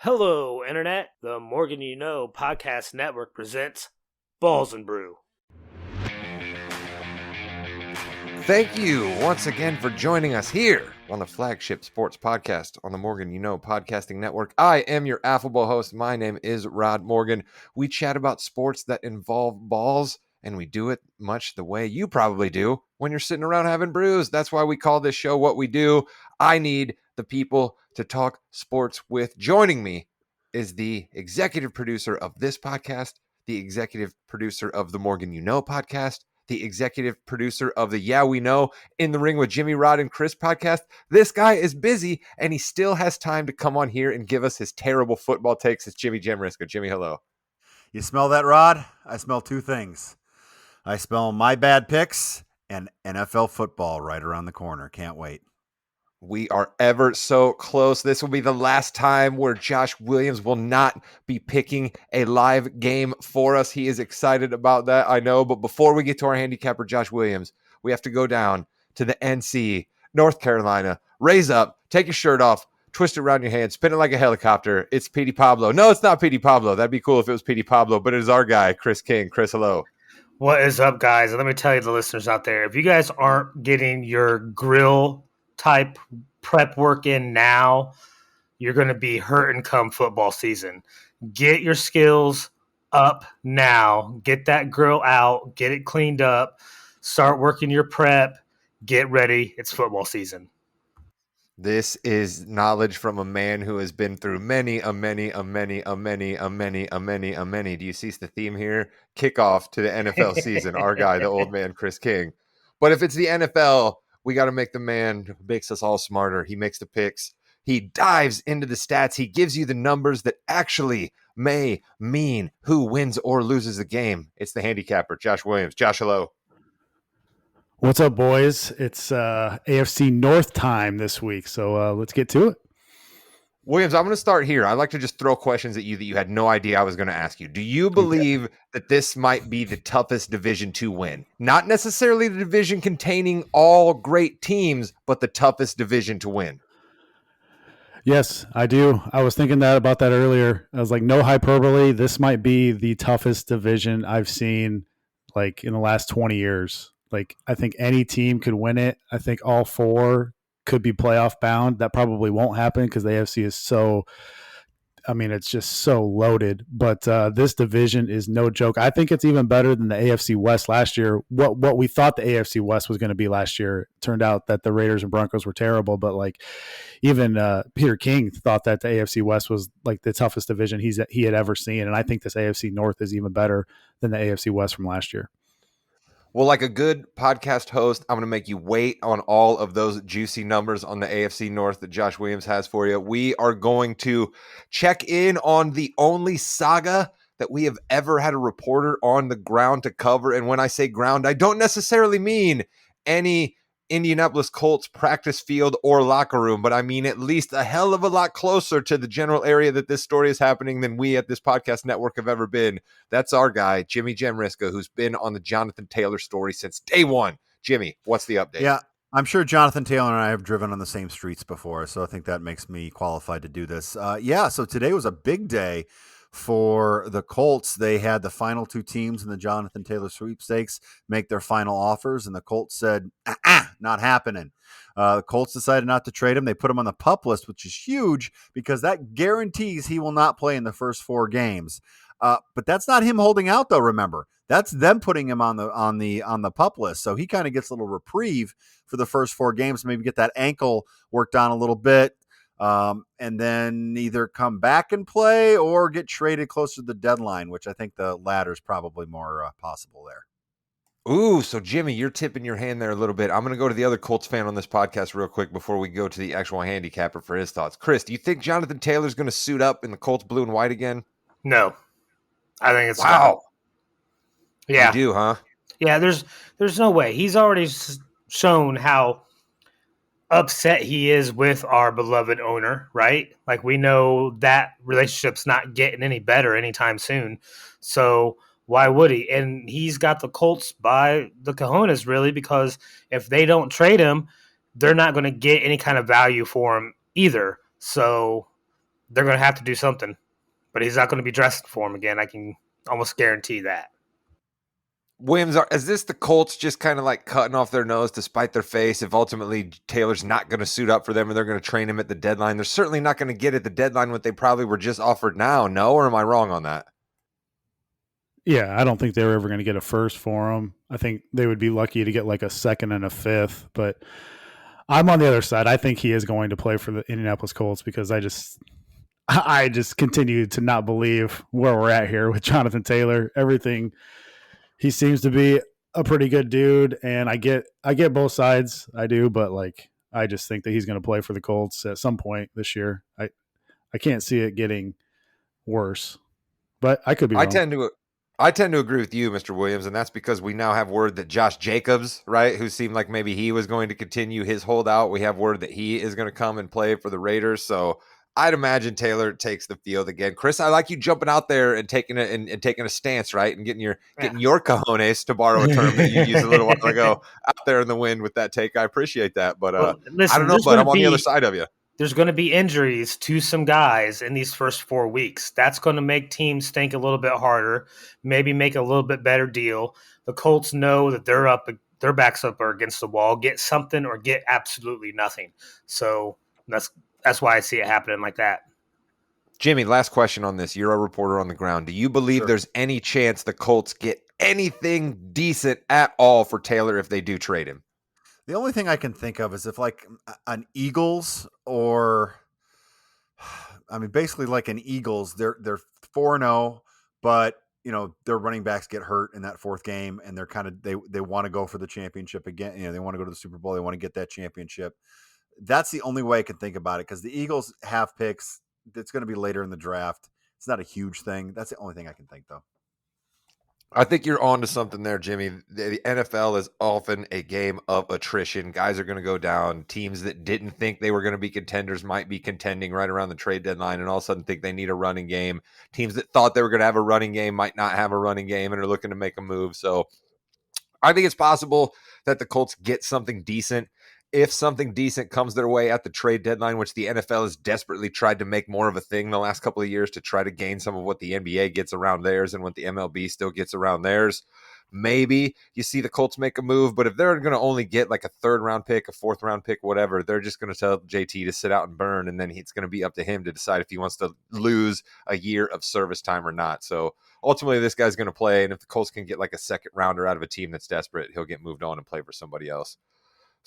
Hello, Internet. The Morgan You Know Podcast Network presents Balls and Brew. Thank you once again for joining us here on the flagship sports podcast on the Morgan You Know Podcasting Network. I am your affable host. My name is Rod Morgan. We chat about sports that involve balls, and we do it much the way you probably do when you're sitting around having brews. That's why we call this show what we do. I need the people to talk sports with. Joining me is the executive producer of this podcast, the executive producer of the Morgan You Know podcast, the executive producer of the Yeah We Know In the Ring with Jimmy, Rod, and Chris podcast. This guy is busy, and he still has time to come on here and give us his terrible football takes. It's Jimmy Jamriska. Jimmy, hello. You smell that, Rod? I smell two things. I smell my bad picks and NFL football right around the corner. Can't wait. We are ever so close. This will be the last time where Josh Williams will not be picking a live game for us. He is excited about that, I know. But before we get to our handicapper, Josh Williams, we have to go down to the NC, North Carolina. Raise up, take your shirt off, twist it around your hand, spin it like a helicopter. It's Petey Pablo. No, it's not Petey Pablo. That'd be cool if it was Petey Pablo, but it is our guy, Chris King. Chris, hello. What is up, guys? And let me tell you, the listeners out there, if you guys aren't getting your grill type prep work in now, you're going to be hurting come football season. Get your skills up now. Get that grill out. Get it cleaned up. Start working your prep. Get ready. It's football season. This is knowledge from a man who has been through many. Do you see the theme here? Kickoff to the NFL season. Our guy, the old man, Chris King. But if it's the NFL, we got to make the man who makes us all smarter. He makes the picks. He dives into the stats. He gives you the numbers that actually may mean who wins or loses the game. It's the handicapper, Josh Williams. Josh, hello. What's up, boys? It's AFC North time this week, so let's get to it. Williams, I'm going to start here. I'd like to just throw questions at you that you had no idea I was going to ask you. Do you believe that this might be the toughest division to win? Not necessarily the division containing all great teams, but the toughest division to win. Yes, I do. I was thinking about that earlier. I was like, no hyperbole. This might be the toughest division I've seen like in the last 20 years. Like, I think any team could win it. I think all four could be playoff bound. That probably won't happen because the AFC is it's just so loaded. But this division is no joke. I think it's even better than the AFC West last year. What we thought the AFC West was going to be last year turned out that the Raiders and Broncos were terrible. But like even Peter King thought that the AFC West was like the toughest division he had ever seen. And I think this AFC North is even better than the AFC West from last year. Well, like a good podcast host, I'm going to make you wait on all of those juicy numbers on the AFC North that Josh Williams has for you. We are going to check in on the only saga that we have ever had a reporter on the ground to cover. And when I say ground, I don't necessarily mean any Indianapolis Colts practice field or locker room, but I mean at least a hell of a lot closer to the general area that this story is happening than we at this podcast network have ever been. That's our guy, Jimmy Jamriska, who's been on the Jonathan Taylor story since day one. Jimmy, what's the update? Yeah, I'm sure Jonathan Taylor and I have driven on the same streets before, so I think that makes me qualified to do this. So today was a big day for the Colts. They had the final two teams in the Jonathan Taylor sweepstakes make their final offers, and the Colts said, not happening. The Colts decided not to trade him. They put him on the PUP list, which is huge because that guarantees he will not play in the first four games. But that's not him holding out, though. Remember, that's them putting him on the PUP list. So he kind of gets a little reprieve for the first four games, maybe get that ankle worked on a little bit. And then either come back and play or get traded closer to the deadline, which I think the latter is probably more possible there. Ooh, so Jimmy, you're tipping your hand there a little bit. I'm going to go to the other Colts fan on this podcast real quick before we go to the actual handicapper for his thoughts. Chris, do you think Jonathan Taylor's going to suit up in the Colts blue and white again? No. I think it's wow. Yeah. You do, huh? Yeah, there's no way. He's already shown how upset he is with our beloved owner, right? Like, we know that relationship's not getting any better anytime soon. So why would he? And he's got the Colts by the cojones, really, because if they don't trade him, they're not going to get any kind of value for him either. So they're going to have to do something. But he's not going to be dressing for him again. I can almost guarantee that. Williams, is this the Colts just kind of like cutting off their nose to spite their face if ultimately Taylor's not going to suit up for them and they're going to train him at the deadline? They're certainly not going to get at the deadline what they probably were just offered now. No, or am I wrong on that? Yeah, I don't think they were ever going to get a first for him. I think they would be lucky to get like a second and a fifth. But I'm on the other side. I think he is going to play for the Indianapolis Colts because I just continue to not believe where we're at here with Jonathan Taylor. Everything, he seems to be a pretty good dude, and I get both sides. I do, but like I just think that he's going to play for the Colts at some point this year. I can't see it getting worse, but I could be wrong. I tend to agree with you, Mr. Williams, and that's because we now have word that Josh Jacobs, right, who seemed like maybe he was going to continue his holdout, we have word that he is going to come and play for the Raiders. So I'd imagine Taylor takes the field again. Chris, I like you jumping out there and taking it and taking a stance, right, and getting your cojones, to borrow a term that you used a little while ago, out there in the wind with that take. I appreciate that, but listen, I don't know, but I'm on the other side of you. There's going to be injuries to some guys in these first 4 weeks. That's going to make teams think a little bit harder, maybe make a little bit better deal. The Colts know that their backs up are against the wall. Get something or get absolutely nothing. So that's why I see it happening like that. Jimmy, last question on this. You're a reporter on the ground. Do you believe there's any chance the Colts get anything decent at all for Taylor if they do trade him? The only thing I can think of is if like an Eagles or, I mean, basically like an Eagles, they're 4-0, but you know, their running backs get hurt in that fourth game and they're kind of, they want to go for the championship again. You know, they want to go to the Super Bowl. They want to get that championship. That's the only way I can think about it. Cause the Eagles have picks. It's going to be later in the draft. It's not a huge thing. That's the only thing I can think though. I think you're on to something there, Jimmy. The NFL is often a game of attrition. Guys are going to go down. Teams that didn't think they were going to be contenders might be contending right around the trade deadline and all of a sudden think they need a running game. Teams that thought they were going to have a running game might not have a running game and are looking to make a move. So I think it's possible that the Colts get something decent. If something decent comes their way at the trade deadline, which the NFL has desperately tried to make more of a thing the last couple of years to try to gain some of what the NBA gets around theirs and what the MLB still gets around theirs, maybe you see the Colts make a move. But if they're going to only get like a 3rd round pick, a 4th round pick, whatever, they're just going to tell JT to sit out and burn. And then it's going to be up to him to decide if he wants to lose a year of service time or not. So ultimately, this guy's going to play. And if the Colts can get like a 2nd rounder out of a team that's desperate, he'll get moved on and play for somebody else.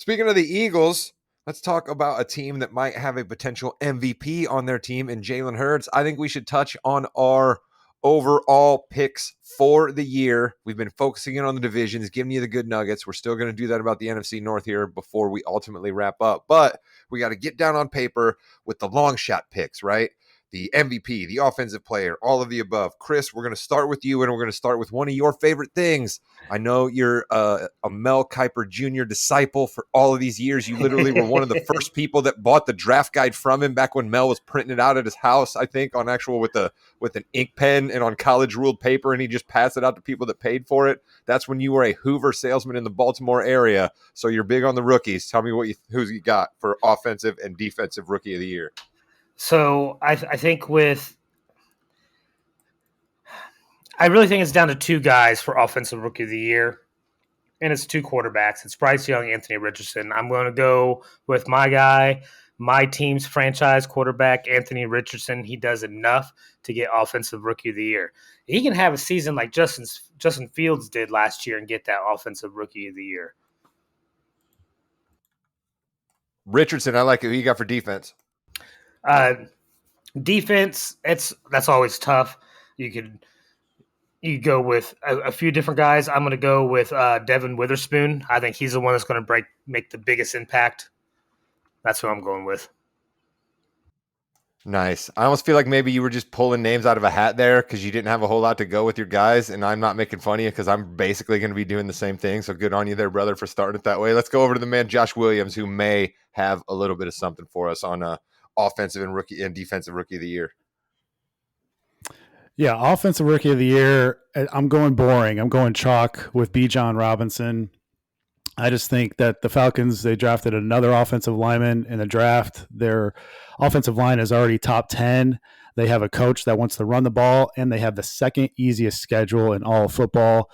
Speaking of the Eagles, let's talk about a team that might have a potential MVP on their team in Jalen Hurts. I think we should touch on our overall picks for the year. We've been focusing in on the divisions, giving you the good nuggets. We're still going to do that about the NFC North here before we ultimately wrap up. But we got to get down on paper with the long shot picks, right? The MVP, the offensive player, all of the above. Chris, we're going to start with you, and we're going to start with one of your favorite things. I know you're a Mel Kiper Jr. disciple for all of these years. You literally were one of the first people that bought the draft guide from him back when Mel was printing it out at his house, I think, on actual with an ink pen and on college ruled paper, and he just passed it out to people that paid for it. That's when you were a Hoover salesman in the Baltimore area. So you're big on the rookies. Tell me who's you got for offensive and defensive rookie of the year. So I think I really think it's down to 2 guys for offensive rookie of the year, and it's 2 quarterbacks. It's Bryce Young, Anthony Richardson. I'm going to go with my guy, my team's franchise quarterback, Anthony Richardson. He does enough to get offensive rookie of the year. He can have a season like Justin Fields did last year and get that offensive rookie of the year. Richardson, I like it. Who you got for defense? Defense, that's always tough. You go with a few different guys. I'm going to go with Devin Witherspoon. I think he's the one that's going to make the biggest impact. That's who I'm going with. Nice. I almost feel like maybe you were just pulling names out of a hat there because you didn't have a whole lot to go with your guys, and I'm not making fun of you because I'm basically going to be doing the same thing. So good on you there, brother, for starting it that way. Let's go over to the man Josh Williams, who may have a little bit of something for us on offensive and defensive rookie of the year. Yeah, offensive rookie of the year. I'm going boring. I'm going chalk with Bijan Robinson. I just think that the Falcons, they drafted another offensive lineman in the draft. Their offensive line is already top 10. They have a coach that wants to run the ball, and they have the second easiest schedule in all of football.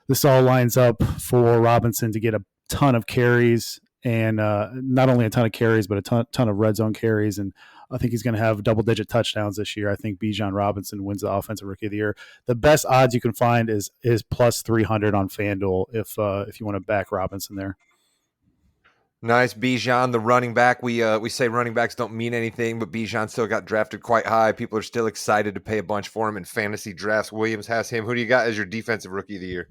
This all lines up for Robinson to get a ton of carries, and not only a ton of carries, but a ton of red zone carries. And I think he's going to have double-digit touchdowns this year. I think Bijan Robinson wins the Offensive Rookie of the Year. The best odds you can find is plus 300 on FanDuel if you want to back Robinson there. Nice. Bijan, the running back. We say running backs don't mean anything, but Bijan still got drafted quite high. People are still excited to pay a bunch for him in fantasy drafts. Williams has him. Who do you got as your defensive rookie of the year?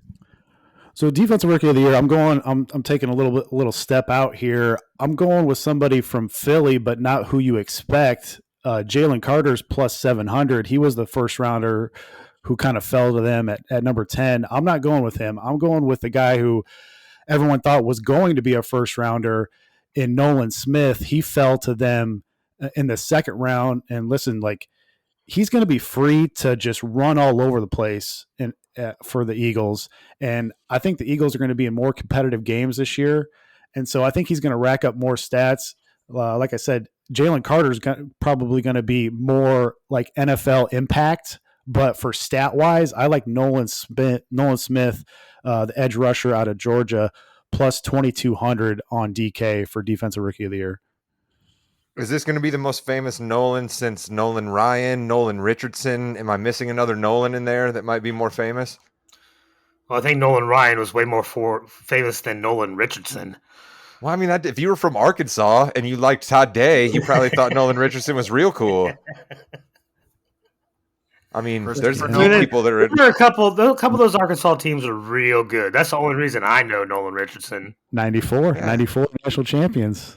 So defensive rookie of the year, I'm taking a little step out here. I'm going with somebody from Philly, but not who you expect. Jalen Carter's plus 700. He was the first rounder who kind of fell to them at number 10. I'm not going with him. I'm going with the guy who everyone thought was going to be a first rounder in Nolan Smith. He fell to them in the second round. And listen, like, he's going to be free to just run all over the place for the Eagles. And I think the Eagles are going to be in more competitive games this year. And so I think he's going to rack up more stats. Like I said, Jalen Carter's probably going to be more like NFL impact. But for stat wise, I like Nolan Smith, the edge rusher out of Georgia, plus 2,200 on DK for Defensive Rookie of the Year. Is this going to be the most famous Nolan since Nolan Ryan, Nolan Richardson? Am I missing another Nolan in there that might be more famous? Well, I think Nolan Ryan was way more famous than Nolan Richardson. Well, I mean, if you were from Arkansas and you liked Todd Day, you probably thought Nolan Richardson was real cool. I mean, there's people that are in. A couple of those Arkansas teams are real good. That's the only reason I know Nolan Richardson. 94 national champions.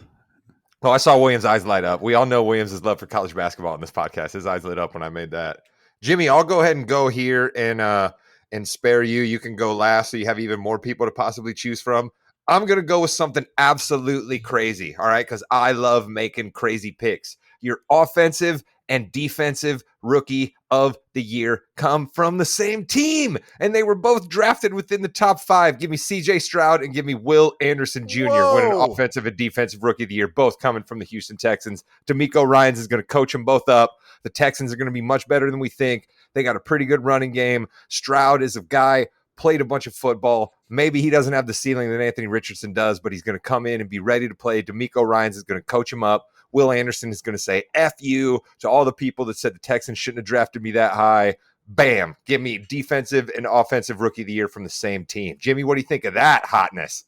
Oh, I saw Williams' eyes light up. We all know Williams' love for college basketball in this podcast. His eyes lit up when I made that. Jimmy, I'll go ahead and go here and spare you. You can go last so you have even more people to possibly choose from. I'm going to go with something absolutely crazy, all right, because I love making crazy picks. Your offensive and defensive rookie of the year come from the same team, and they were both drafted within the top 5. Give me CJ Stroud and give me Will Anderson Jr. winning offensive and defensive rookie of the year, both coming from the Houston Texans. DeMeco Ryans is going to coach them both up. The Texans are going to be much better than we think. They got a pretty good running game. Stroud is a guy, played a bunch of football. Maybe he doesn't have the ceiling that Anthony Richardson does, but he's going to come in and be ready to play. DeMeco Ryans is going to coach him up. Will Anderson is going to say F you to all the people that said the Texans shouldn't have drafted me that high. Bam. Give me defensive and offensive rookie of the year from the same team. Jimmy, what do you think of that hotness?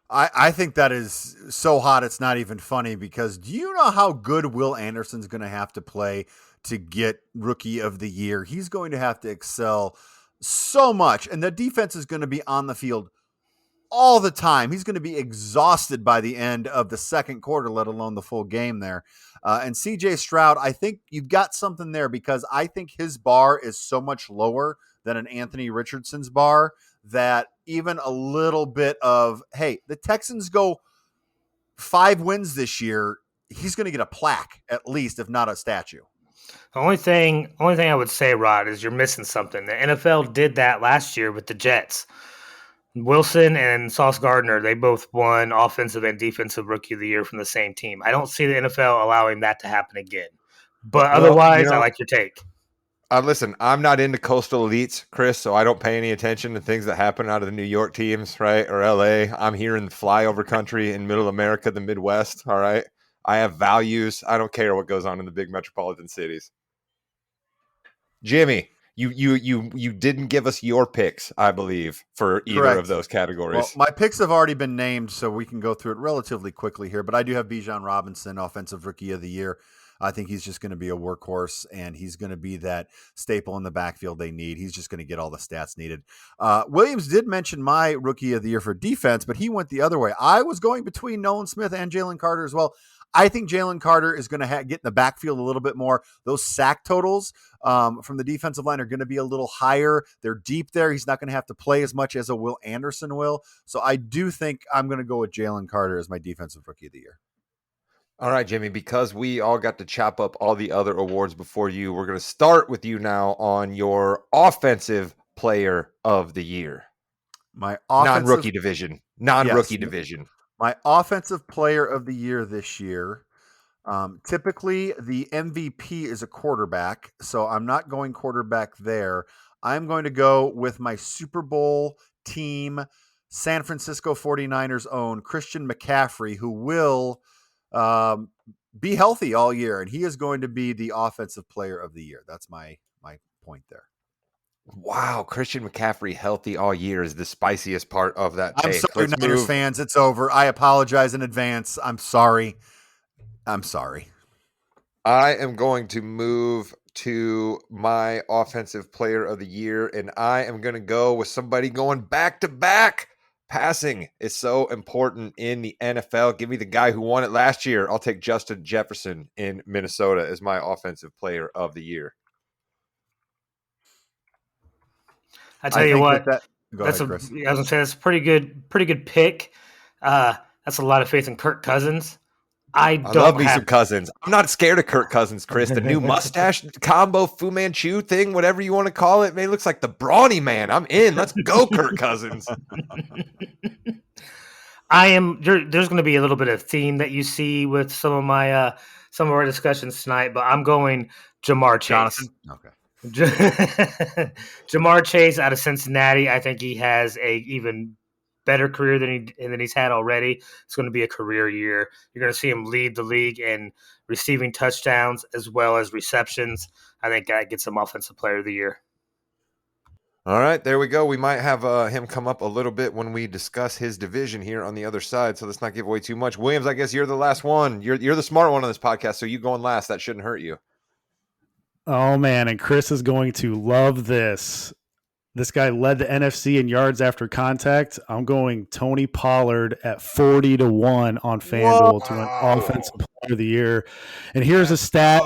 I think that is so hot it's not even funny, because do you know how good Will Anderson's going to have to play to get rookie of the year? He's going to have to excel so much, and the defense is going to be on the field all the time. He's going to be exhausted by the end of the second quarter, let alone the full game there. And CJ Stroud, I think you've got something there, because I think his bar is so much lower than an Anthony Richardson's bar that even a little bit of, hey, the Texans go 5 wins this year, he's going to get a plaque at least, if not a statue. The only thing I would say, Rod, is you're missing something. The NFL did that last year with the Jets. Wilson and Sauce Gardner, they both won offensive and defensive rookie of the year from the same team. I don't see the NFL allowing that to happen again. But otherwise, I like your take. Listen, I'm not into coastal elites, Chris, so I don't pay any attention to things that happen out of the New York teams, right, or L.A. I'm here in the flyover country in middle America, the Midwest, all right? I have values. I don't care what goes on in the big metropolitan cities. Jimmy, you didn't give us your picks, I believe, for either Correct. of those categories. Well, my picks have already been named, so we can go through it relatively quickly here. But I do have Bijan Robinson, offensive rookie of the year. I think he's just going to be a workhorse, and he's going to be that staple in the backfield they need. He's just going to get all the stats needed. Williams did mention my rookie of the year for defense, but he went the other way. I was going between Nolan Smith and Jalen Carter as well. I think Jalen Carter is going to get in the backfield a little bit more. Those sack totals from the defensive line are going to be a little higher. They're deep there. He's not going to have to play as much as a Will Anderson will. So I do think I'm going to go with Jalen Carter as my defensive rookie of the year. All right, Jimmy, because we all got to chop up all the other awards before you, we're going to start with you now on your offensive player of the year. My offensive Non-rookie division. Non-rookie Yes. division. My offensive player of the year this year. Typically, the MVP is a quarterback, so I'm not going quarterback there. I'm going to go with my Super Bowl team, San Francisco 49ers own Christian McCaffrey, who will be healthy all year, and he is going to be the offensive player of the year. That's my point there. Wow, Christian McCaffrey healthy all year is the spiciest part of that I'm take. sorry, Let's Niners move. fans. It's over. I apologize in advance. I'm sorry. I am going to move to my offensive player of the year, and I am going to go with somebody going back to back. Passing is so important in the NFL. Give me the guy who won it last year. I'll take Justin Jefferson in Minnesota as my offensive player of the year. I tell you what, Go ahead, Chris. I was gonna say that's a pretty good pick. That's a lot of faith in Kirk Cousins. I love me some Cousins. I'm not scared of Kirk Cousins, Chris. The new mustache combo, Fu Manchu thing, whatever you want to call it, man, looks like the brawny man. I'm in. Let's go, Kirk Cousins. There's going to be a little bit of theme that you see with some of our discussions tonight, but I'm going Jamar Chase. Jonathan? Okay. Jamar Chase out of Cincinnati. I think he has a even better career than he's had already. It's going to be a career year. You're going to see him lead the league in receiving touchdowns as well as receptions. I think that gets him Offensive Player of the Year. All right, there we go. We might have him come up a little bit when we discuss his division here on the other side, so let's not give away too much. Williams, I guess you're the last one. You're the smart one on this podcast, so you going last. That shouldn't hurt you. Oh, man, and Chris is going to love this. This guy led the NFC in yards after contact. I'm going Tony Pollard at 40-1 on FanDuel to win Offensive Player of the Year. And here's a stat.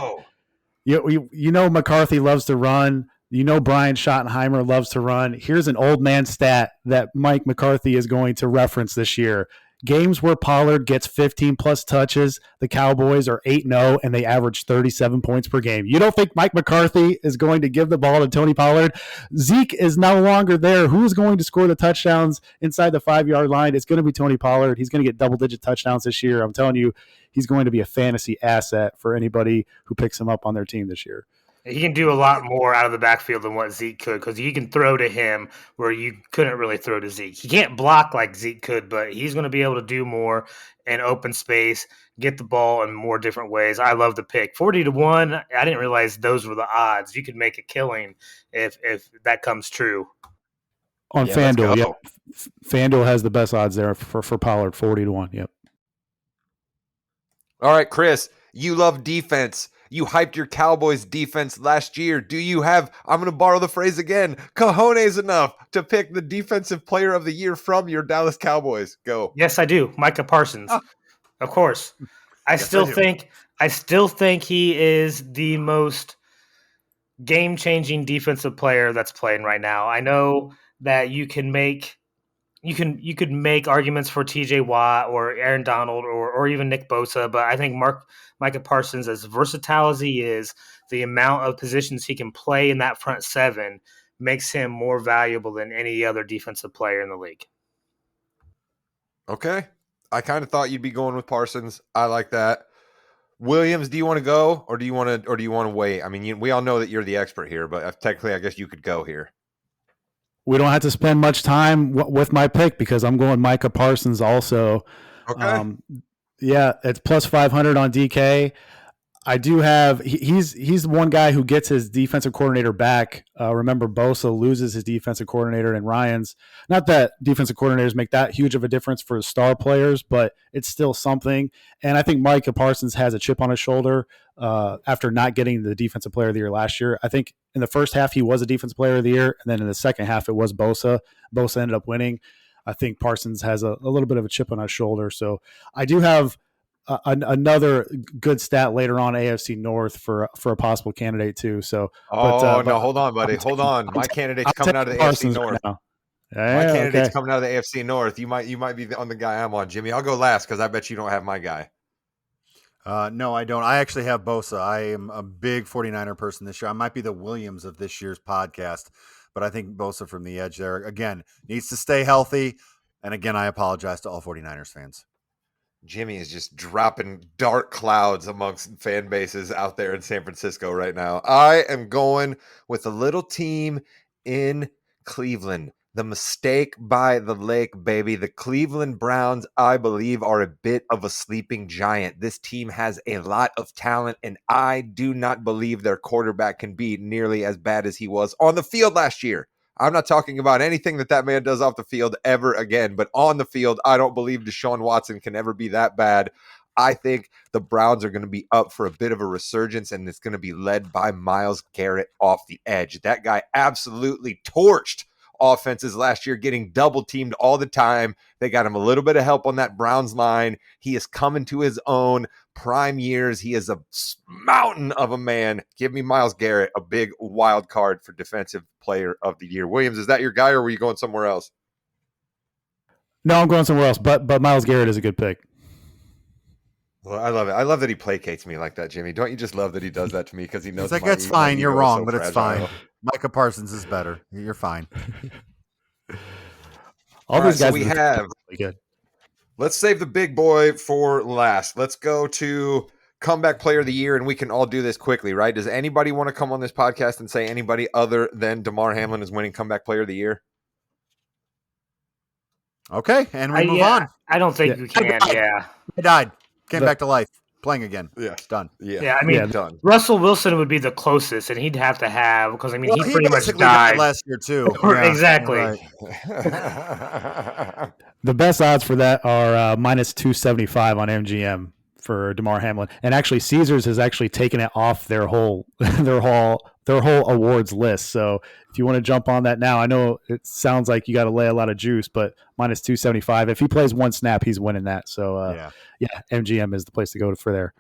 You know McCarthy loves to run. You know Brian Schottenheimer loves to run. Here's an old man stat that Mike McCarthy is going to reference this year. Games where Pollard gets 15-plus touches, the Cowboys are 8-0, and they average 37 points per game. You don't think Mike McCarthy is going to give the ball to Tony Pollard? Zeke is no longer there. Who's going to score the touchdowns inside the 5-yard line? It's going to be Tony Pollard. He's going to get double-digit touchdowns this year. I'm telling you, he's going to be a fantasy asset for anybody who picks him up on their team this year. He can do a lot more out of the backfield than what Zeke could because you can throw to him where you couldn't really throw to Zeke. He can't block like Zeke could, but he's going to be able to do more in open space, get the ball in more different ways. I love the pick. 40-1, I didn't realize those were the odds. You could make a killing if that comes true. On FanDuel, yeah. FanDuel has the best odds there for Pollard, 40-1, yep. All right, Chris, you love defense. You hyped your Cowboys defense last year. Do you have, I'm going to borrow the phrase again, cojones enough to pick the defensive player of the year from your Dallas Cowboys? Go. Yes, I do. Micah Parsons. Of course. I still think he is the most game-changing defensive player that's playing right now. I know that you could make arguments for TJ Watt or Aaron Donald or even Nick Bosa, but I think Micah Parsons, as versatile as he is, the amount of positions he can play in that front seven makes him more valuable than any other defensive player in the league. Okay. I kind of thought you'd be going with Parsons. I like that. Williams, do you want to go or do you want to wait? I mean, we all know that you're the expert here, but technically I guess you could go here. We don't have to spend much time with my pick because I'm going Micah Parsons also. Okay. Yeah, it's plus 500 on DK. I do have he's one guy who gets his defensive coordinator back. Remember, Bosa loses his defensive coordinator and Ryan's. Not that defensive coordinators make that huge of a difference for star players, but it's still something. And I think Micah Parsons has a chip on his shoulder after not getting the defensive player of the year last year. I think in the first half he was a defensive player of the year, and then in the second half it was Bosa. Bosa ended up winning. I think Parsons has a little bit of a chip on his shoulder. So I do have another good stat later on AFC North for a possible candidate too. So, hold on, buddy. Hold on. My candidate's coming out of the AFC North. Right my candidate's coming out of the AFC North. You might be on the guy I'm on, Jimmy. I'll go last because I bet you don't have my guy. No, I don't. I actually have Bosa. I am a big 49er person this year. I might be the Williams of this year's podcast. but I think Bosa from the edge there, again, needs to stay healthy. And again, I apologize to all 49ers fans. Jimmy is just dropping dark clouds amongst fan bases out there in San Francisco right now. I am going with a little team in Cleveland. The mistake by the lake, baby. The Cleveland Browns, I believe, are a bit of a sleeping giant. This team has a lot of talent, and I do not believe their quarterback can be nearly as bad as he was on the field last year. I'm not talking about anything that man does off the field ever again, but on the field, I don't believe Deshaun Watson can ever be that bad. I think the Browns are going to be up for a bit of a resurgence, and it's going to be led by Myles Garrett off the edge. That guy absolutely torched offenses last year, getting double teamed all the time. They got him a little bit of help on that Browns line. He is coming to his own prime years. He is a mountain of a man. Give me Myles Garrett, a big wild card for defensive player of the year. Williams, is that your guy, or were you going somewhere else? No, I'm going somewhere else, but Myles Garrett is a good pick. Well, I love it. I love that he placates me like that, Jimmy. Don't you just love that he does that to me because he knows It's like, that's fine. You're wrong, but it's fine. Micah Parsons is better. You're fine. All these guys we have. Really good. Let's save the big boy for last. Let's go to comeback player of the year, and we can all do this quickly, right? Does anybody want to come on this podcast and say anybody other than Damar Hamlin is winning comeback player of the year? Okay, and we move on. I don't think we can. I died. Came back to life. Playing again. Yeah. Done. Yeah, I mean, done. Russell Wilson would be the closest, and he'd have to have, because, I mean, he pretty much died last year, too. Yeah, exactly. Right. The best odds for that are minus 275 on MGM for Damar Hamlin. And actually, Caesars has actually taken it off their whole awards list. So if you want to jump on that now, I know it sounds like you got to lay a lot of juice, but minus 275. If he plays one snap, he's winning that. So yeah, MGM is the place to go for there.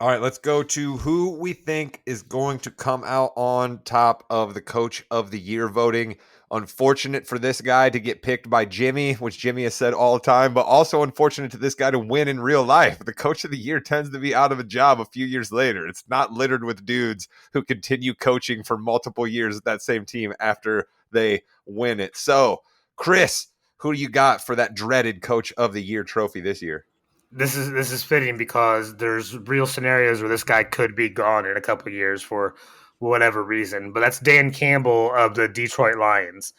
All right, let's go to who we think is going to come out on top of the Coach of the Year voting. Unfortunate for this guy to get picked by Jimmy, which Jimmy has said all the time, but also unfortunate to this guy to win in real life. The Coach of the Year tends to be out of a job a few years later. It's not littered with dudes who continue coaching for multiple years at that same team after they win it. So, Chris, who do you got for that dreaded Coach of the Year trophy this year? This is fitting because there's real scenarios where this guy could be gone in a couple of years for whatever reason. But that's Dan Campbell of the Detroit Lions.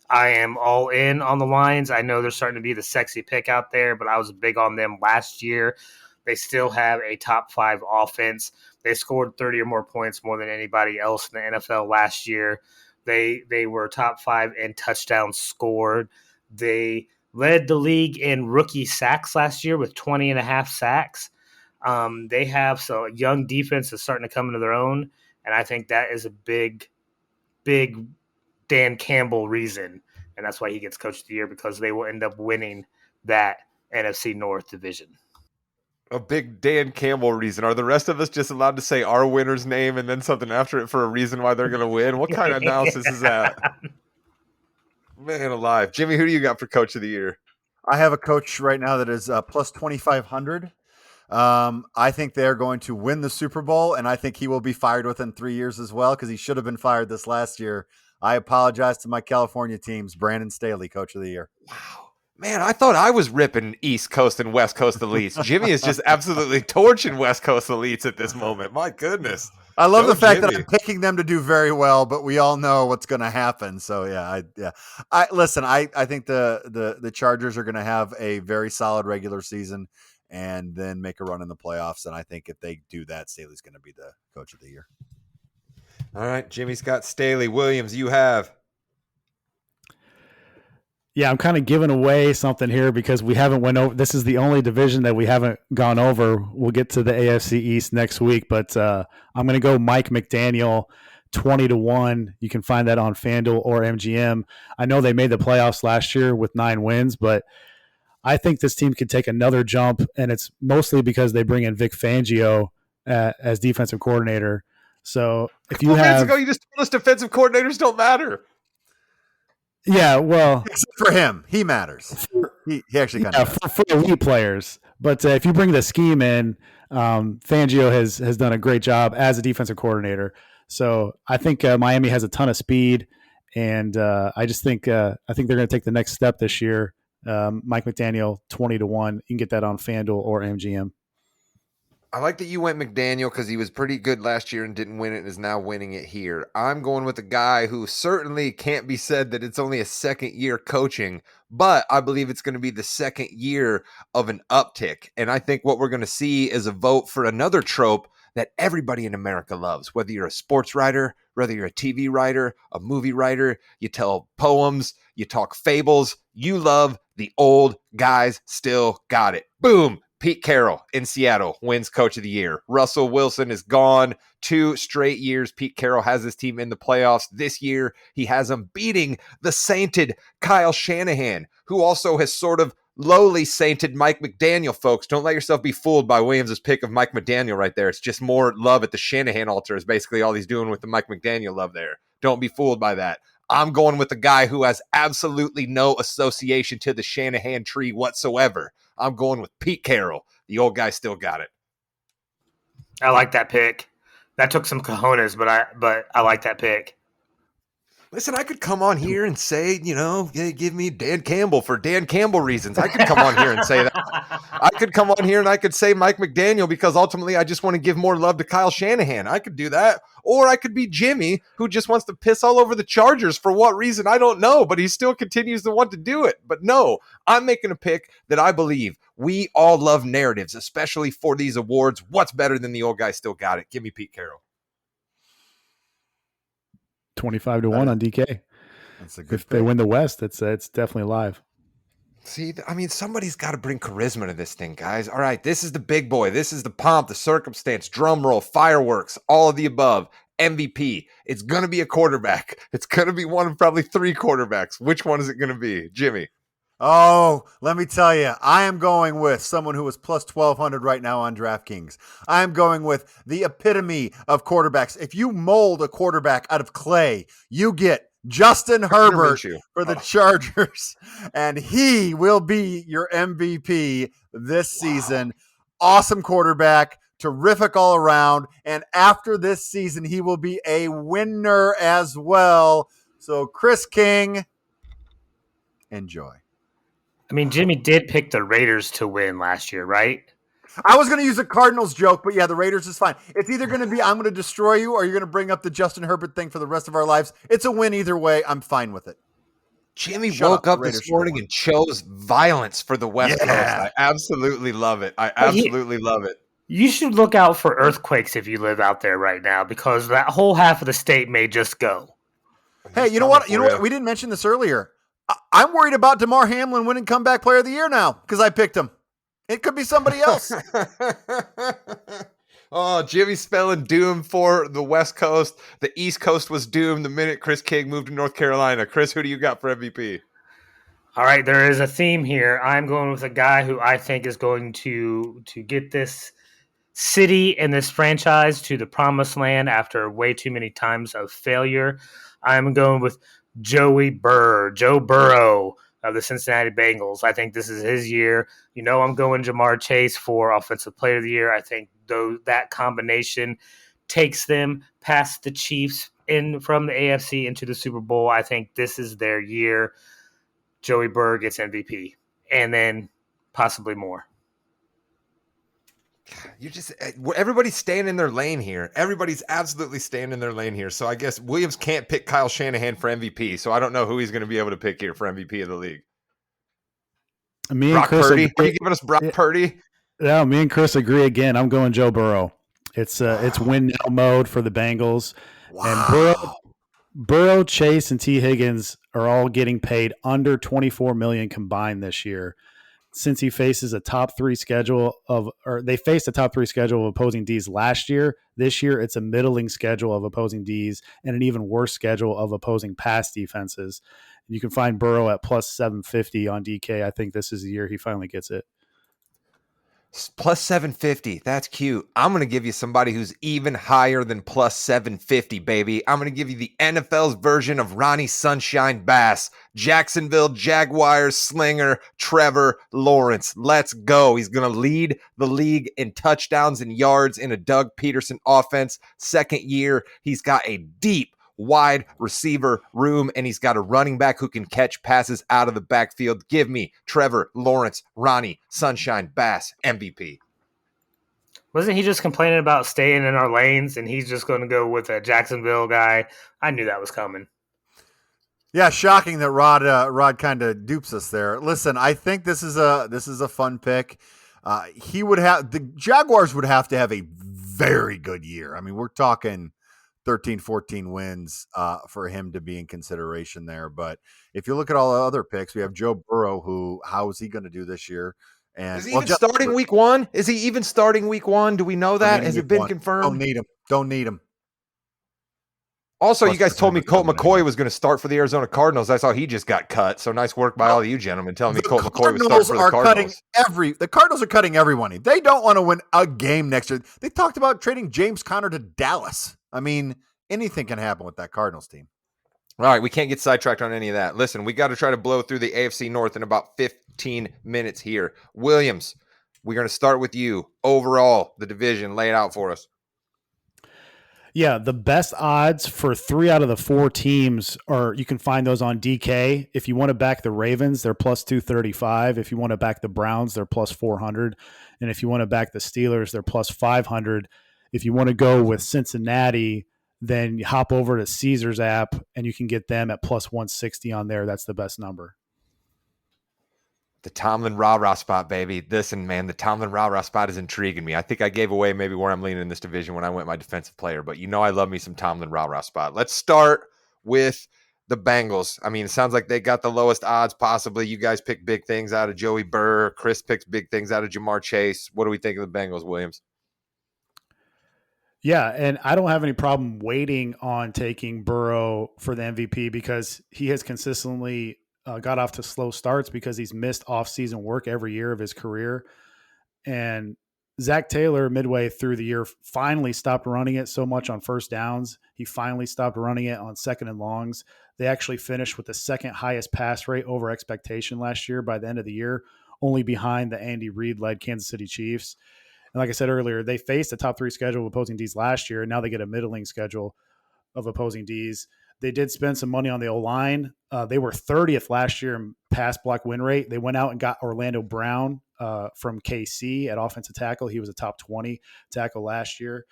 I am all in on the Lions. I know they're starting to be the sexy pick out there, but I was big on them last year. They still have a top 5 offense. They scored 30 or more points more than anybody else in the NFL last year. They were top 5 in touchdowns scored. They led the league in rookie sacks last year with 20 and a half sacks. They have a young defense that's starting to come into their own, and I think that is a big Dan Campbell reason, and that's why he gets Coach of the Year, because they will end up winning that NFC North division. A big Dan Campbell reason. Are the rest of us just allowed to say our winner's name and then something after it for a reason why they're going to win? What kind of analysis is that? Man alive. Jimmy, who do you got for Coach of the Year? I have a coach right now that is plus 2,500. I think they're going to win the Super Bowl, and I think he will be fired within 3 years as well, because he should have been fired this last year. I apologize to my California teams. Brandon Staley, Coach of the Year. Wow. Man, I thought I was ripping East Coast and West Coast elites. Jimmy is just absolutely torching West Coast elites at this moment. My goodness. I love the fact that I'm picking them to do very well, but we all know what's going to happen. So I think the Chargers are going to have a very solid regular season and then make a run in the playoffs. And I think if they do that, Staley's going to be the Coach of the Year. All right, Jimmy's got Staley. Williams, you have. Yeah, I'm kind of giving away something here because we haven't went over. This is the only division that we haven't gone over. We'll get to the AFC East next week, but I'm going to go Mike McDaniel, 20-1. You can find that on FanDuel or MGM. I know they made the playoffs last year with 9 wins, but I think this team could take another jump, and it's mostly because they bring in Vic Fangio as defensive coordinator. So if you have, ago, you just told us defensive coordinators don't matter. Yeah, well, except for him, he matters. He actually kind of for elite players. But if you bring the scheme in, Fangio has done a great job as a defensive coordinator. So I think Miami has a ton of speed, And I just think they're going to take the next step this year. Mike McDaniel 20-1. You can get that on FanDuel or MGM. I like that you went McDaniel because he was pretty good last year and didn't win it and is now winning it here. I'm going with a guy who certainly can't be said that it's only a second year coaching, but I believe it's going to be the second year of an uptick. And I think what we're going to see is a vote for another trope that everybody in America loves, whether you're a sports writer, whether you're a TV writer, a movie writer, you tell poems, you talk fables, you love the old guys still got it. Boom. Pete Carroll in Seattle wins Coach of the Year. Russell Wilson is gone 2 straight years. Pete Carroll has his team in the playoffs. This year, he has them beating the sainted Kyle Shanahan, who also has sort of lowly sainted Mike McDaniel, folks. Don't let yourself be fooled by Williams' pick of Mike McDaniel right there. It's just more love at the Shanahan altar is basically all he's doing with the Mike McDaniel love there. Don't be fooled by that. I'm going with the guy who has absolutely no association to the Shanahan tree whatsoever. I'm going with Pete Carroll. The old guy still got it. I like that pick. That took some cojones, but I like that pick. Listen, I could come on here and say, give me Dan Campbell for Dan Campbell reasons. I could come on here and say that. I could come on here and I could say Mike McDaniel because ultimately I just want to give more love to Kyle Shanahan. I could do that. Or I could be Jimmy, who just wants to piss all over the Chargers for what reason, I don't know, but he still continues to want to do it. But no, I'm making a pick that I believe we all love narratives, especially for these awards. What's better than the old guy still got it? Give me Pete Carroll. 25-1 on DK. That's a good If they win the West, it's definitely live. See, I mean, somebody's got to bring charisma to this thing, guys. All right, this is the big boy. This is the pomp, the circumstance, drum roll, fireworks, all of the above. MVP. It's going to be a quarterback. It's going to be one of probably 3 quarterbacks. Which one is it going to be? Jimmy. Oh, let me tell you, I am going with someone who is plus 1,200 right now on DraftKings. I am going with the epitome of quarterbacks. If you mold a quarterback out of clay, you get Justin Herbert for the Chargers, and he will be your MVP this season. Awesome quarterback, terrific all around, and after this season, he will be a winner as well. So, Chris King, enjoy. I mean, Jimmy did pick the Raiders to win last year, right? I was going to use a Cardinals joke, but yeah, the Raiders is fine. It's either going to be I'm going to destroy you or you're going to bring up the Justin Herbert thing for the rest of our lives. It's a win either way. I'm fine with it. Jimmy woke up this morning and chose violence for the West Coast. I absolutely love it. Love it. You should look out for earthquakes if you live out there right now because that whole half of the state may just go. Hey, you know what? We didn't mention this earlier. I'm worried about DeMar Hamlin winning Comeback Player of the Year now because I picked him. It could be somebody else. Oh, Jimmy's spelling doom for the West Coast. The East Coast was doomed the minute Chris King moved to North Carolina. Chris, who do you got for MVP? All right, there is a theme here. I'm going with a guy who I think is going to get this city and this franchise to the promised land after way too many times of failure. I'm going with Joe Burrow of the Cincinnati Bengals. I think this is his year. I'm going Jamar Chase for Offensive Player of the Year. I think that combination takes them past the Chiefs in from the AFC into the Super Bowl. I think this is their year. Joey Burrow gets MVP, and then possibly more. Everybody's staying in their lane here. Everybody's absolutely staying in their lane here. So I guess Williams can't pick Kyle Shanahan for MVP. So I don't know who he's going to be able to pick here for MVP of the league. Brock Purdy. Are you giving us Brock Purdy? Yeah, me and Chris agree again. I'm going Joe Burrow. It's win now mode for the Bengals. Wow. And Burrow, Chase, and T. Higgins are all getting paid under $24 million combined this year. Since he faces a top 3 schedule they faced a top 3 schedule of opposing Ds last year. This year, it's a middling schedule of opposing Ds and an even worse schedule of opposing pass defenses. You can find Burrow at plus 750 on DK. I think this is the year he finally gets it. Plus 750. That's cute. I'm going to give you somebody who's even higher than plus 750, baby. I'm going to give you the NFL's version of Ronnie Sunshine Bass. Jacksonville Jaguars slinger Trevor Lawrence. Let's go. He's going to lead the league in touchdowns and yards in a Doug Peterson offense. Second year, he's got a deep wide receiver room, and he's got a running back who can catch passes out of the backfield. Give me Trevor Lawrence, Ronnie, Sunshine Bass, MVP. Wasn't he just complaining about staying in our lanes and he's just going to go with a Jacksonville guy? I knew that was coming. Yeah, shocking that Rod kind of dupes us there. Listen, I think this is a fun pick. The Jaguars would have to have a very good year. I mean, we're talking 13, 14 wins for him to be in consideration there. But if you look at all the other picks, we have Joe Burrow, how is he going to do this year? And is he even starting week one? Is he even starting week one? Do we know that? Has it been confirmed? Don't need him. Also, you guys told me Colt McCoy was going to start for the Arizona Cardinals. I saw he just got cut. So nice work by all of you gentlemen telling me Colt McCoy was starting for the Cardinals. The Cardinals are cutting everyone. They don't want to win a game next year. They talked about trading James Conner to Dallas. I mean, anything can happen with that Cardinals team. All right, we can't get sidetracked on any of that. Listen, we got to try to blow through the AFC North in about 15 minutes here. Williams, we're going to start with you. Overall, the division, lay it out for us. Yeah, the best odds for 3 out of the 4 teams you can find those on DK. If you want to back the Ravens, they're plus 235. If you want to back the Browns, they're plus 400. And if you want to back the Steelers, they're plus 500. If you want to go with Cincinnati, then you hop over to Caesars app and you can get them at plus 160 on there. That's the best number. The Tomlin rah-rah spot, baby. Listen, man, the Tomlin rah-rah spot is intriguing me. I think I gave away maybe where I'm leaning in this division when I went my defensive player, but you know I love me some Tomlin rah-rah spot. Let's start with the Bengals. I mean, it sounds like they got the lowest odds possibly. You guys pick big things out of Joey Burr. Chris picks big things out of Jamar Chase. What do we think of the Bengals, Williams? Yeah, and I don't have any problem waiting on taking Burrow for the MVP because he has consistently got off to slow starts because he's missed off-season work every year of his career. And Zach Taylor, midway through the year, finally stopped running it so much on first downs. He finally stopped running it on second and longs. They actually finished with the second highest pass rate over expectation last year by the end of the year, only behind the Andy Reid-led Kansas City Chiefs. And like I said earlier, they faced a top 3 schedule of opposing Ds last year, and now they get a middling schedule of opposing Ds. They did spend some money on the O-line. They were 30th last year in pass block win rate. They went out and got Orlando Brown from KC at offensive tackle. He was a top 20 tackle last year.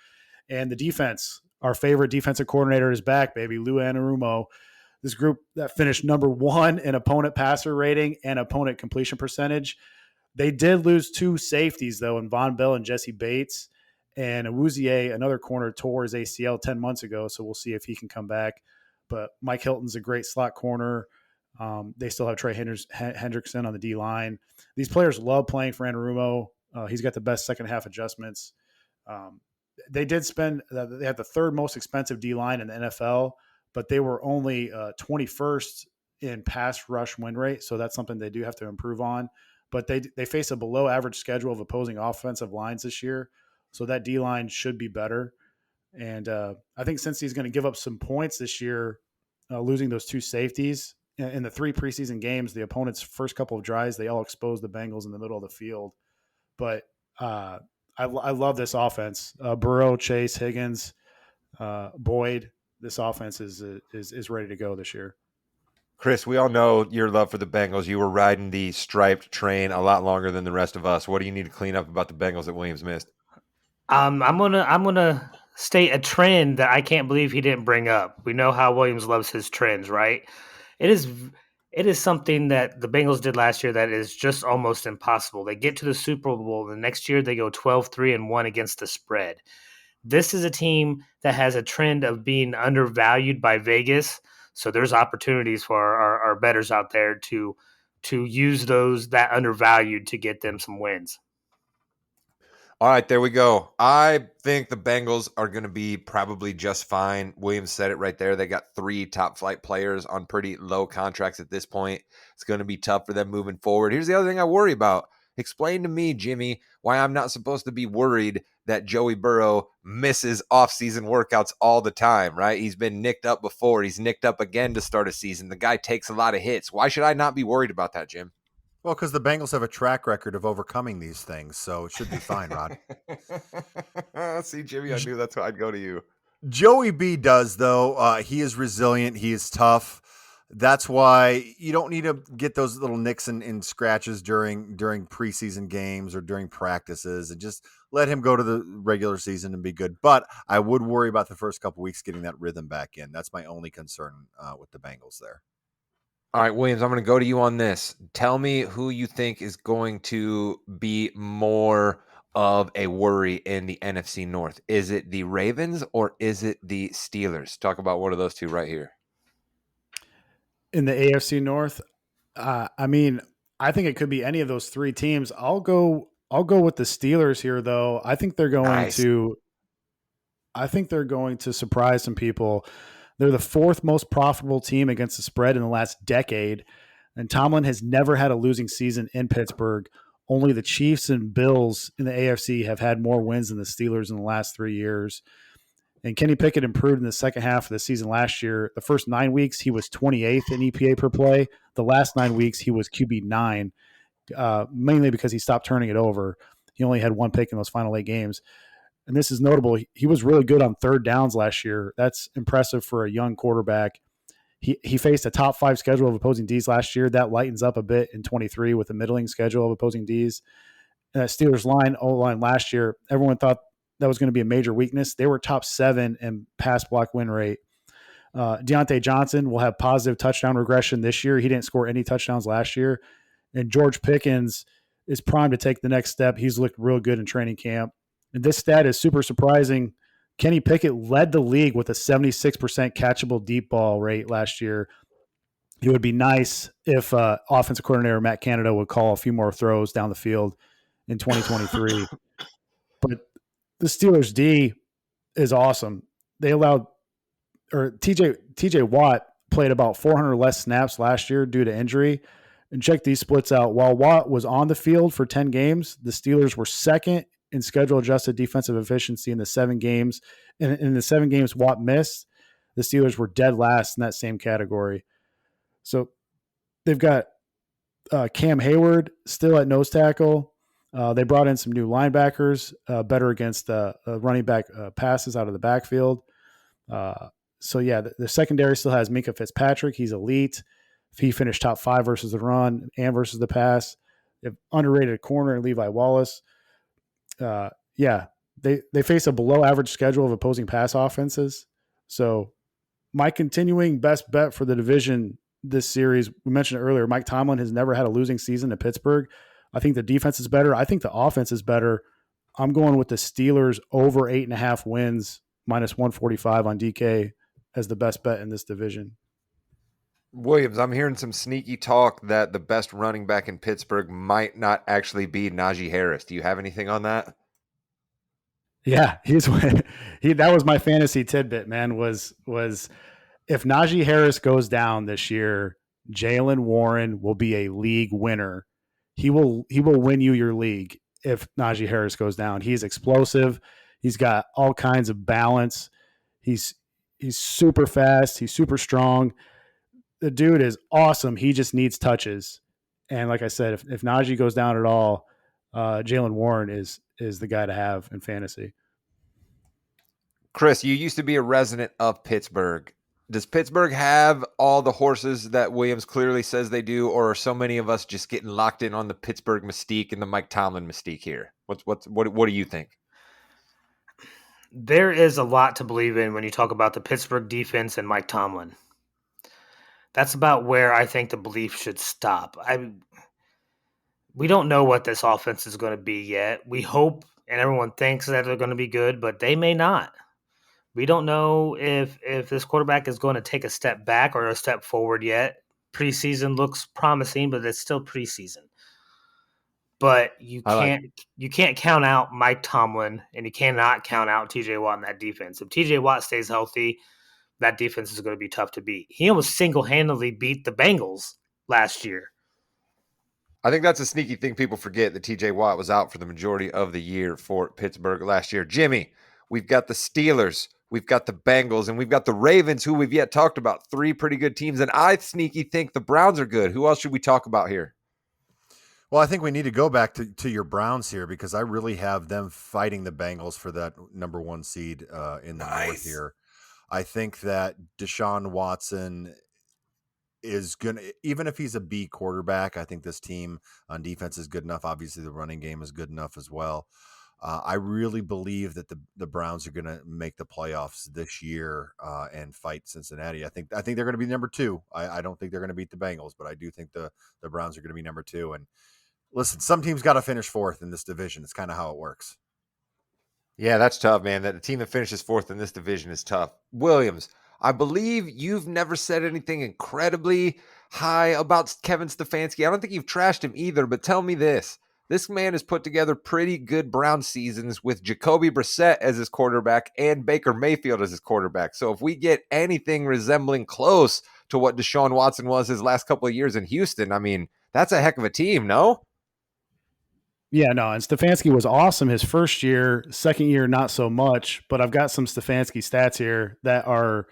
And the defense, our favorite defensive coordinator is back, baby, Lou Anarumo. This group that finished number 1 in opponent passer rating and opponent completion percentage. They did lose 2 safeties, though, in Von Bell and Jesse Bates. And Awuzie, another corner, tore his ACL 10 months ago, so we'll see if he can come back. But Mike Hilton's a great slot corner. They still have Trey Hendrickson on the D-line. These players love playing for Anarumo. He's got the best second-half adjustments. They did spend – they had the 3rd most expensive D-line in the NFL, but they were only 21st in pass rush win rate, so that's something they do have to improve on. But they face a below-average schedule of opposing offensive lines this year, so that D-line should be better. And I think since he's going to give up some points this year, losing those 2 safeties in the 3 preseason games, the opponent's first couple of drives, they all exposed the Bengals in the middle of the field. But I love this offense. Burrow, Chase, Higgins, Boyd. This offense is ready to go this year. Chris, we all know your love for the Bengals. You were riding the striped train a lot longer than the rest of us. What do you need to clean up about the Bengals that Williams missed? I'm gonna state a trend that I can't believe he didn't bring up. We know how Williams loves his trends, right? It is something that the Bengals did last year that is just almost impossible. They get to the Super Bowl, the next year they go 12-3-1 against the spread. This is a team that has a trend of being undervalued by Vegas, so there's opportunities for our bettors out there to use that undervalued to get them some wins. All right, there we go. I think the Bengals are going to be probably just fine. Williams said it right there. They got 3 top flight players on pretty low contracts at this point. It's going to be tough for them moving forward. Here's the other thing I worry about. Explain to me, Jimmy, why I'm not supposed to be worried that Joey Burrow misses off-season workouts all the time, right? He's been nicked up before. He's nicked up again to start a season. The guy takes a lot of hits. Why should I not be worried about that, Jim? Well, because the Bengals have a track record of overcoming these things, so it should be fine, Rod. See, Jimmy, I knew that's why I'd go to you. Joey B does, though. He is resilient. He is tough. That's why you don't need to get those little nicks and scratches during preseason games or during practices, and just let him go to the regular season and be good. But I would worry about the first couple weeks getting that rhythm back in. That's my only concern with the Bengals there. All right, Williams, I'm going to go to you on this. Tell me who you think is going to be more of a worry in the NFC North. Is it the Ravens or is it the Steelers? Talk about one of those two right here. In the AFC North, I mean, I think it could be any of those three teams. I'll go with the Steelers here, though. I think they're going Nice. to. I think they're going to surprise some people. They're the fourth most profitable team against the spread in the last decade, and Tomlin has never had a losing season in Pittsburgh. Only the Chiefs and Bills in the AFC have had more wins than the Steelers in the last 3 years. And Kenny Pickett improved in the second half of the season last year. The first 9 weeks, he was 28th in EPA per play. The last 9 weeks, he was QB9, mainly because he stopped turning it over. He only had one pick in those final 8 games. And this is notable. He was really good on third downs last year. That's impressive for a young quarterback. He faced a top 5 schedule of opposing Ds last year. That lightens up a bit in 23 with a middling schedule of opposing Ds. Steelers O-line last year, everyone thought that was going to be a major weakness. They were top 7 in pass block win rate. Deontay Johnson will have positive touchdown regression this year. He didn't score any touchdowns last year. And George Pickens is primed to take the next step. He's looked real good in training camp. And this stat is super surprising. Kenny Pickett led the league with a 76% catchable deep ball rate last year. It would be nice if offensive coordinator Matt Canada would call a few more throws down the field in 2023. But the Steelers D is awesome. They allowed, or TJ Watt played about 400 less snaps last year due to injury. And check these splits out. While Watt was on the field for 10 games, the Steelers were second in schedule adjusted defensive efficiency in the 7 games. And in the 7 games Watt missed, the Steelers were dead last in that same category. So they've got Cam Hayward still at nose tackle. They brought in some new linebackers, better against running back passes out of the backfield. So, yeah, the secondary still has Minkah Fitzpatrick. He's elite. He finished top 5 versus the run and versus the pass. They have underrated corner Levi Wallace. They face a below-average schedule of opposing pass offenses. So my continuing best bet for the division this series, we mentioned it earlier, Mike Tomlin has never had a losing season in Pittsburgh. I think the defense is better. I think the offense is better. I'm going with the Steelers over 8.5 wins, minus 145 on DK as the best bet in this division. Williams, I'm hearing some sneaky talk that the best running back in Pittsburgh might not actually be Najee Harris. Do you have anything on that? Yeah, that was my fantasy tidbit, man, was if Najee Harris goes down this year, Jaylen Warren will be a league winner. He will win you your league if Najee Harris goes down. He's explosive. He's got all kinds of balance. He's super fast. He's super strong. The dude is awesome. He just needs touches. And like I said, if Najee goes down at all, Jaylen Warren is the guy to have in fantasy. Chris, you used to be a resident of Pittsburgh. Does Pittsburgh have all the horses that Williams clearly says they do, or are so many of us just getting locked in on the Pittsburgh mystique and the Mike Tomlin mystique here? What do you think? There is a lot to believe in when you talk about the Pittsburgh defense and Mike Tomlin. That's about where I think the belief should stop. We don't know what this offense is going to be yet. We hope and everyone thinks that they're going to be good, but they may not. We don't know if this quarterback is going to take a step back or a step forward yet. Preseason looks promising, but it's still preseason. But you can't count out Mike Tomlin, and you cannot count out TJ Watt in that defense. If TJ Watt stays healthy, that defense is going to be tough to beat. He almost single-handedly beat the Bengals last year. I think that's a sneaky thing people forget, that TJ Watt was out for the majority of the year for Pittsburgh last year. Jimmy, we've got the Steelers, we've got the Bengals, and we've got the Ravens, who we've yet talked about. 3 pretty good teams, and I sneaky think the Browns are good. Who else should we talk about here? Well, I think we need to go back to your Browns here because I really have them fighting the Bengals for that number 1 seed in the North here. I think that Deshaun Watson is going to, even if he's a B quarterback, I think this team on defense is good enough. Obviously, the running game is good enough as well. I really believe that the Browns are going to make the playoffs this year and fight Cincinnati. I think they're going to be number 2. I don't think they're going to beat the Bengals, but I do think the Browns are going to be number 2. And listen, some teams got to finish 4th in this division. It's kind of how it works. Yeah, that's tough, man. That the team that finishes 4th in this division is tough. Williams, I believe you've never said anything incredibly high about Kevin Stefanski. I don't think you've trashed him either, but tell me this. This man has put together pretty good Brown seasons with Jacoby Brissett as his quarterback and Baker Mayfield as his quarterback. So if we get anything resembling close to what Deshaun Watson was his last couple of years in Houston, I mean, that's a heck of a team, no? Yeah, no, and Stefanski was awesome his first year. Second year, not so much. But I've got some Stefanski stats here that are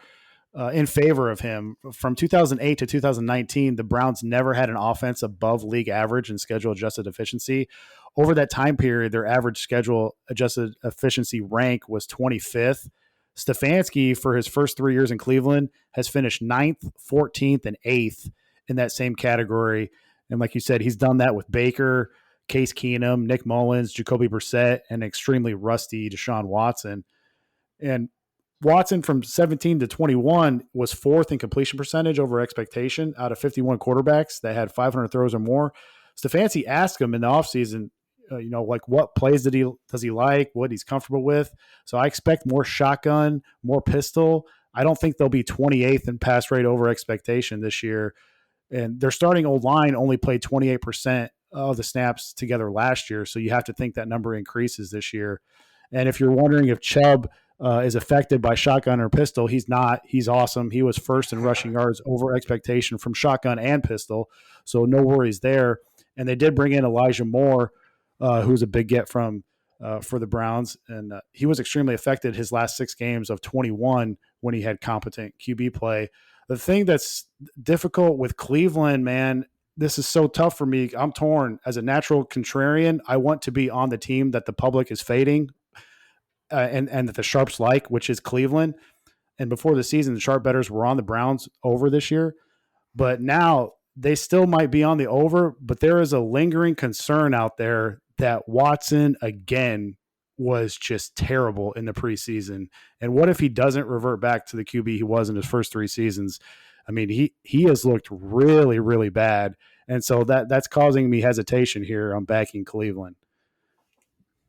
in favor of him. From 2008 to 2019, the Browns never had an offense above league average in schedule adjusted efficiency. Over that time period, their average schedule adjusted efficiency rank was 25th. Stefanski, for his first 3 years in Cleveland, has finished 9th, 14th, and 8th in that same category. And like you said, he's done that with Baker, Case Keenum, Nick Mullins, Jacoby Brissett, and extremely rusty Deshaun Watson. And Watson from 17 to 21 was 4th in completion percentage over expectation out of 51 quarterbacks that had 500 throws or more. Stefanski asked him in the offseason, like what plays does he like, what he's comfortable with. So I expect more shotgun, more pistol. I don't think they'll be 28th in pass rate over expectation this year. And their starting old line only played 28% of the snaps together last year. So you have to think that number increases this year. And if you're wondering if Chubb is affected by shotgun or pistol, he's not. He's awesome. He was first in rushing yards over expectation from shotgun and pistol. So no worries there. And they did bring in Elijah Moore, who's a big get for the Browns. And he was extremely affected his last 6 games of 21 when he had competent QB play. The thing that's difficult with Cleveland, man, this is so tough for me. I'm torn. As a natural contrarian, I want to be on the team that the public is fading and that the sharps like, which is Cleveland. And before the season, the sharp bettors were on the Browns over this year. But now they still might be on the over, but there is a lingering concern out there that Watson, again, was just terrible in the preseason. And what if he doesn't revert back to the QB he was in his first 3 seasons? I mean, he has looked really, really bad. And so that's causing me hesitation here on backing Cleveland.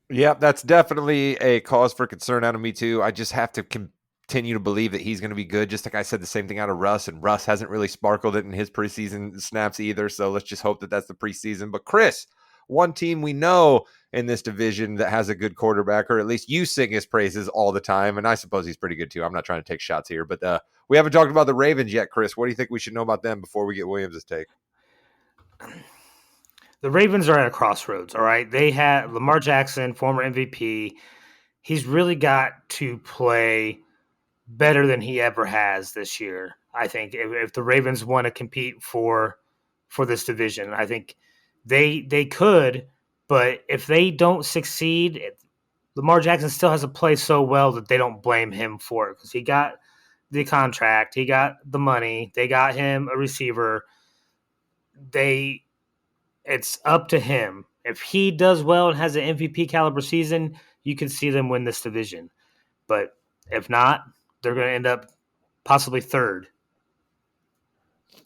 Yeah, that's definitely a cause for concern out of me too. I just have to continue to believe that he's going to be good. Just like I said, the same thing out of Russ, and Russ hasn't really sparkled it in his preseason snaps either. So let's just hope that that's the preseason. But Chris, one team we know in this division that has a good quarterback, or at least you sing his praises all the time, and I suppose he's pretty good too. I'm not trying to take shots here, but we haven't talked about the Ravens yet, Chris. What do you think we should know about them before we get Williams' take? The Ravens are at a crossroads, all right? They had Lamar Jackson, former MVP. He's really got to play better than he ever has this year, I think, if the Ravens want to compete for this division. I think they could, but if they don't succeed, Lamar Jackson still has to play so well that they don't blame him for it because he got the contract, he got the money, they got him a receiver. It's up to him. If he does well and has an MVP caliber season, you can see them win this division. But if not, they're going to end up possibly 3rd.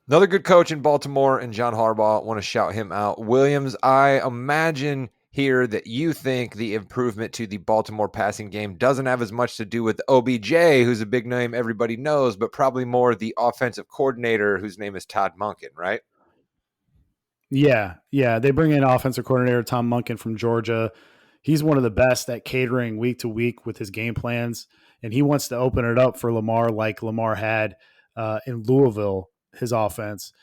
Another good coach in Baltimore, and John Harbaugh, want to shout him out. Williams, I imagine here that you think the improvement to the Baltimore passing game doesn't have as much to do with OBJ, who's a big name everybody knows, but probably more the offensive coordinator whose name is Todd Monken, right? Yeah. They bring in offensive coordinator Tom Monken from Georgia. He's one of the best at catering week to week with his game plans, and he wants to open it up for Lamar like Lamar had in Louisville, his offense.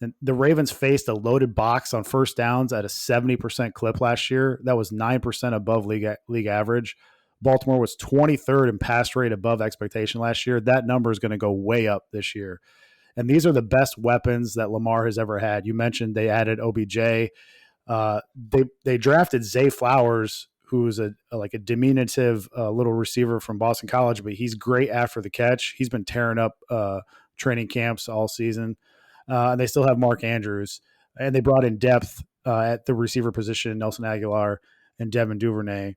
And the Ravens faced a loaded box on first downs at a 70% clip last year. That was 9% above league average. Baltimore was 23rd in pass rate above expectation last year. That number is going to go way up this year. And these are the best weapons that Lamar has ever had. You mentioned they added OBJ. They drafted Zay Flowers, who's a diminutive little receiver from Boston College, but he's great after the catch. He's been tearing up training camps all season. And they still have Mark Andrews, and they brought in depth at the receiver position, Nelson Aguilar and Devin Duvernay,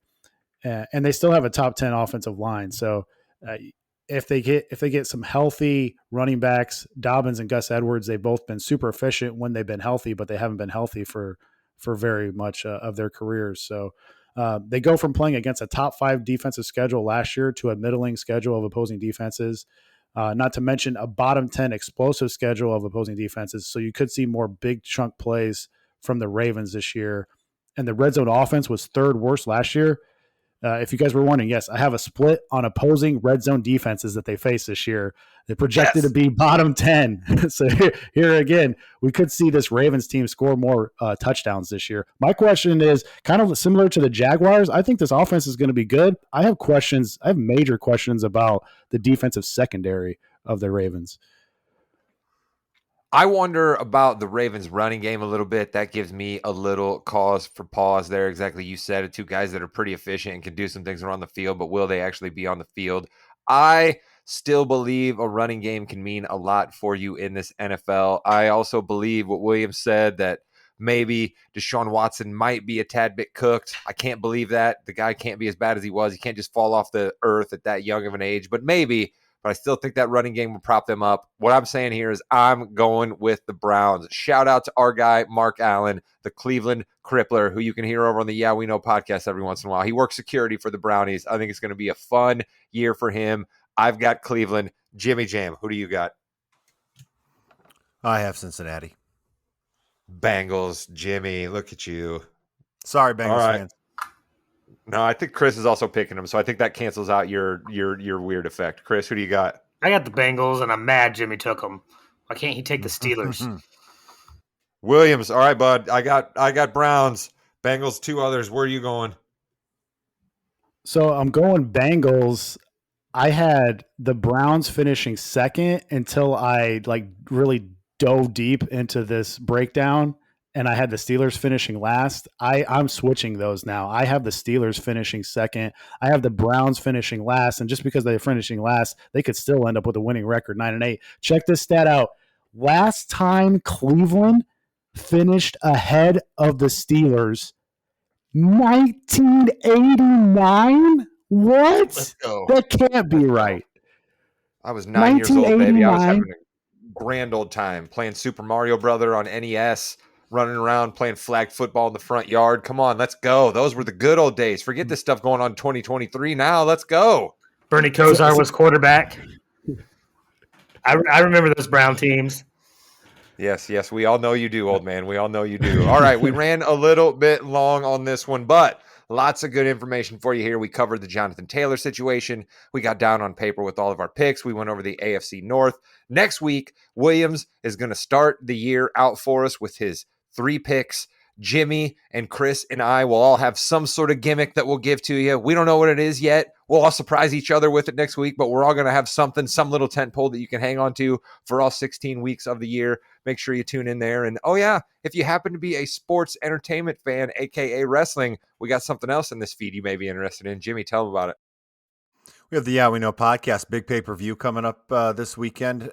and they still have a top 10 offensive line. So if they get some healthy running backs, Dobbins and Gus Edwards, they've both been super efficient when they've been healthy, but they haven't been healthy for very much of their careers. So they go from playing against a top 5 defensive schedule last year to a middling schedule of opposing defenses. Not to mention a bottom 10 explosive schedule of opposing defenses. So you could see more big chunk plays from the Ravens this year. And the red zone offense was 3rd worst last year. If you guys were wondering, yes, I have a split on opposing red zone defenses that they face this year. They're projected to be bottom 10. So here again, we could see this Ravens team score more touchdowns this year. My question is kind of similar to the Jaguars. I think this offense is going to be good. I have major questions about the defensive secondary of the Ravens. I wonder about the Ravens running game a little bit. That gives me a little cause for pause there. Exactly. You said it. 2 guys that are pretty efficient and can do some things around the field, but will they actually be on the field? I still believe a running game can mean a lot for you in this NFL. I also believe what Williams said, that maybe Deshaun Watson might be a tad bit cooked. I can't believe that. The guy can't be as bad as he was. He can't just fall off the earth at that young of an age, but maybe. But I still think that running game will prop them up. What I'm saying here is I'm going with the Browns. Shout out to our guy, Mark Allen, the Cleveland Crippler, who you can hear over on the Yeah We Know podcast every once in a while. He works security for the Brownies. I think it's going to be a fun year for him. I've got Cleveland. Jimmy Jam, who do you got? I have Cincinnati. Bengals. Jimmy, look at you. Sorry, Bengals fans. No, I think Chris is also picking them, so I think that cancels out your weird effect. Chris, who do you got? I got the Bengals, and I'm mad Jimmy took them. Why can't he take the Steelers? Williams, all right, bud. I got Browns, Bengals, 2 others. Where are you going? So I'm going Bengals. I had the Browns finishing 2nd until I really dove deep into this breakdown, and I had the Steelers finishing last. I'm switching those now. I have the Steelers finishing 2nd. I have the Browns finishing last, and just because they're finishing last, they could still end up with a winning record, 9-8. Check this stat out. Last time Cleveland finished ahead of the Steelers, 1989? What? Let's go. That can't be right. I was 9 years old, baby. I was having a grand old time playing Super Mario Brother on NES, running around playing flag football in the front yard. Come on, let's go. Those were the good old days. Forget this stuff going on in 2023 now. Let's go. Bernie Kosar was quarterback. I remember those Brown teams. Yes, we all know you do, old man. We all know you do. All right, we ran a little bit long on this one, but lots of good information for you here. We covered the Jonathan Taylor situation. We got down on paper with all of our picks. We went over the AFC North. Next week, Williams is going to start the year out for us with his 3 picks. Jimmy and Chris and I will all have some sort of gimmick that we'll give to you. We don't know what it is yet. We'll all surprise each other with it next week, but we're all going to have something, some little tent pole that you can hang on to for all 16 weeks of the year. Make sure you tune in there. And oh yeah, if you happen to be a sports entertainment fan, aka wrestling, we got something else in this feed you may be interested in. Jimmy, tell them about it. We have the Yeah We Know podcast, big pay-per-view coming up this weekend.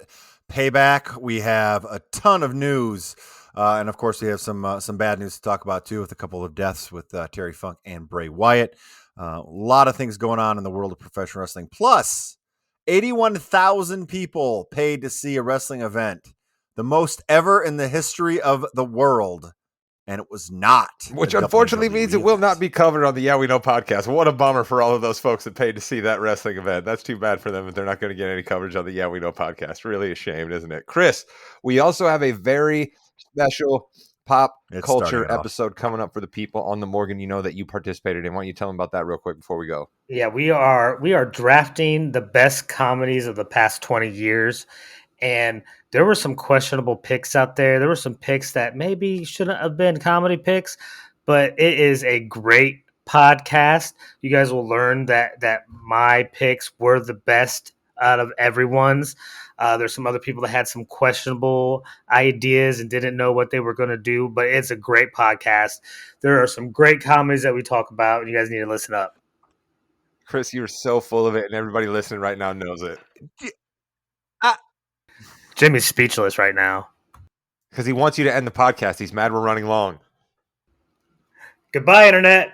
Payback. We have a ton of news. And of course, we have some bad news to talk about too, with a couple of deaths with Terry Funk and Bray Wyatt. A lot of things going on in the world of professional wrestling. Plus, 81,000 people paid to see a wrestling event, the most ever in the history of the world. And it was not. Which unfortunately means it will not be covered on the Yeah We Know podcast. What a bummer for all of those folks that paid to see that wrestling event. That's too bad for them if they're not going to get any coverage on the Yeah We Know podcast. Really ashamed, isn't it? Chris, we also have a very special pop culture episode coming up for the people on the Morgan, that you participated in. Why don't you tell them about that real quick before we go? Yeah, we are drafting the best comedies of the past 20 years. And there were some questionable picks out there. There were some picks that maybe shouldn't have been comedy picks, but it is a great podcast. You guys will learn that my picks were the best out of everyone's. There's some other people that had some questionable ideas and didn't know what they were going to do, but it's a great podcast. There are some great comedies that we talk about, and you guys need to listen up. Chris, you're so full of it, and everybody listening right now knows it. Jimmy's speechless right now. Because he wants you to end the podcast. He's mad we're running long. Goodbye, Internet.